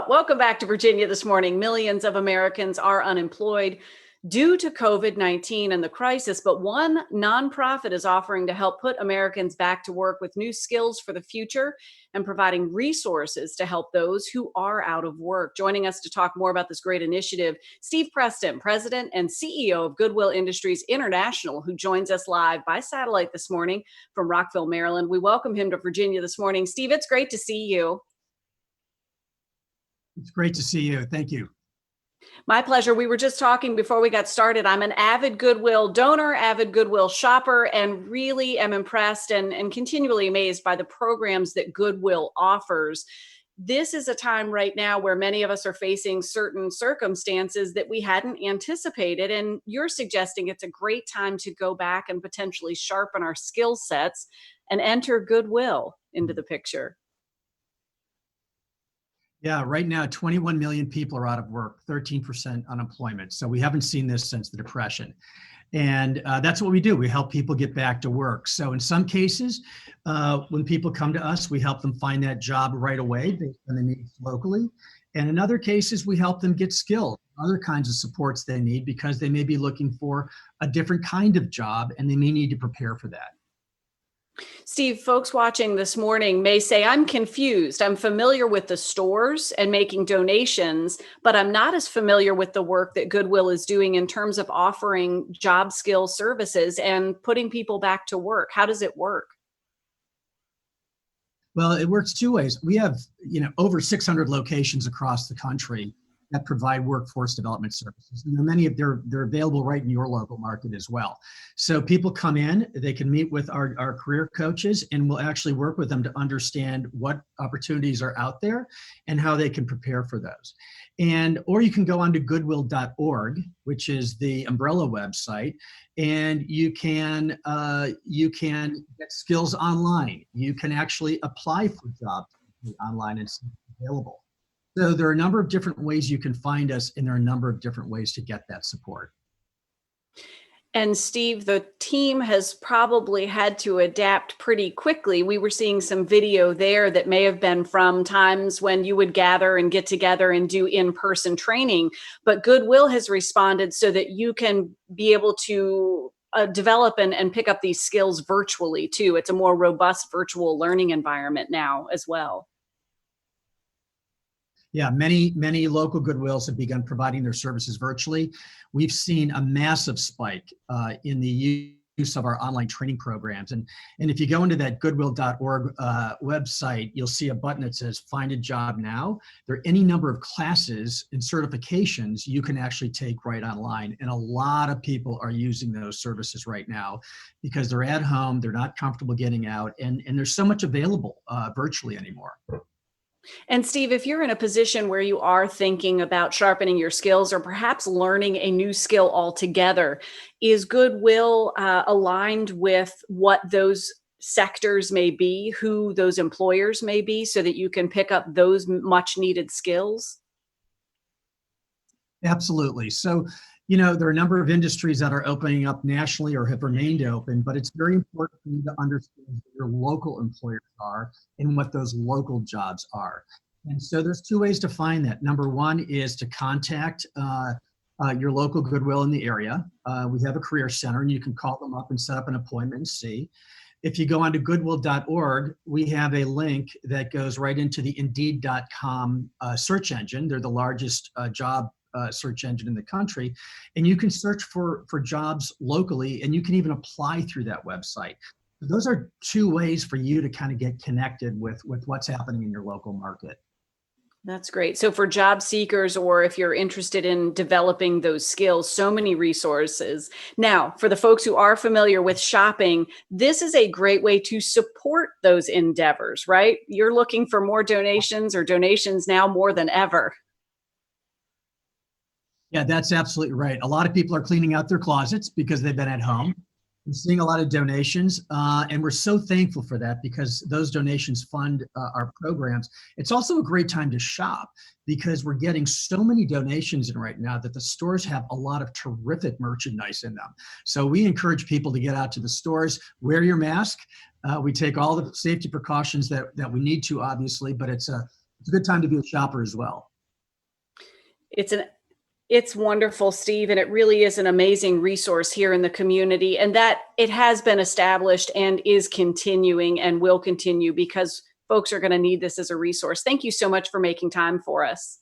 Well, welcome back to Virginia this morning. Millions of Americans are unemployed due to COVID-19 and the crisis, but one nonprofit is offering to help put Americans back to work with new skills for the future and providing resources to help those who are out of work. Joining us to talk more about this great initiative, Steve Preston, President and CEO of Goodwill Industries International, who joins us live by satellite this morning from Rockville, Maryland. We welcome him to Virginia this morning. Steve, it's great to see you. It's great to see you. Thank you. My pleasure. We were just talking before we got started. I'm an avid Goodwill donor, avid Goodwill shopper, and really am impressed and continually amazed by the programs that Goodwill offers. This is a time right now where many of us are facing certain circumstances that we hadn't anticipated. And you're suggesting it's a great time to go back and potentially sharpen our skill sets and enter Goodwill into the picture. Yeah, right now, 21 million people are out of work, 13% unemployment. So we haven't seen this since the Depression. And that's what we do. We help people get back to work. So in some cases, when people come to us, we help them find that job right away based on the needs locally. And in other cases, we help them get skills, other kinds of supports they need because they may be looking for a different kind of job and they may need to prepare for that. Steve, folks watching this morning may say, I'm confused. I'm familiar with the stores and making donations, but I'm not as familiar with the work that Goodwill is doing in terms of offering job skill services and putting people back to work. How does it work? Well, it works two ways. We have, over 600 locations across the country that provide workforce development services. And many of they're available right in your local market as well. So people come in, they can meet with our career coaches, and we'll actually work with them to understand what opportunities are out there and how they can prepare for those. Or you can go onto goodwill.org, which is the umbrella website, and you can get skills online. You can actually apply for jobs online and see what's available. So there are a number of different ways you can find us, and there are a number of different ways to get that support. And Steve, the team has probably had to adapt pretty quickly. We were seeing some video there that may have been from times when you would gather and get together and do in-person training, but Goodwill has responded so that you can be able to develop and pick up these skills virtually too. It's a more robust virtual learning environment now as well. Yeah, many local Goodwills have begun providing their services virtually. We've seen a massive spike in the use of our online training programs. And if you go into that goodwill.org website, you'll see a button that says Find a Job Now. There are any number of classes and certifications you can actually take right online. And a lot of people are using those services right now because they're at home, they're not comfortable getting out, and there's so much available virtually anymore. And Steve, if you're in a position where you are thinking about sharpening your skills or perhaps learning a new skill altogether, is Goodwill aligned with what those sectors may be, who those employers may be, so that you can pick up those much needed skills? Absolutely. So, there are a number of industries that are opening up nationally or have remained open, but it's very important for you to understand who your local employers are and what those local jobs are. And so there's two ways to find that. Number one is to contact your local Goodwill in the area. We have a career center, and you can call them up and set up an appointment and see. If you go onto goodwill.org, we have a link that goes right into the indeed.com search engine. They're the largest job search engine in the country, and you can search for jobs locally, and you can even apply through that website. Those are two ways for you to kind of get connected with what's happening in your local market. That's great. So for job seekers, or if you're interested in developing those skills, so many resources. Now, for the folks who are familiar with shopping, this is a great way to support those endeavors, right? You're looking for more donations or donations now more than ever. Yeah, that's absolutely right. A lot of people are cleaning out their closets because they've been at home. We're seeing a lot of donations, and we're so thankful for that because those donations fund our programs. It's also a great time to shop because we're getting so many donations in right now that the stores have a lot of terrific merchandise in them. So we encourage people to get out to the stores, wear your mask. We take all the safety precautions that we need to, obviously, but it's a good time to be a shopper as well. It's an It's wonderful, Steve, and it really is an amazing resource here in the community, and that it has been established and is continuing and will continue because folks are going to need this as a resource. Thank you so much for making time for us.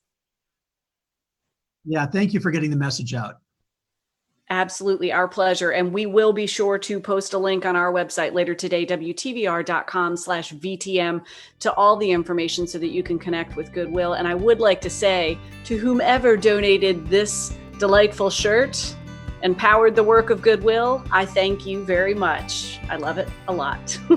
Yeah, thank you for getting the message out. Absolutely, our pleasure. And we will be sure to post a link on our website later today, WTVR.com/VTM, to all the information so that you can connect with Goodwill. And I would like to say to whomever donated this delightful shirt and powered the work of Goodwill, I thank you very much. I love it a lot.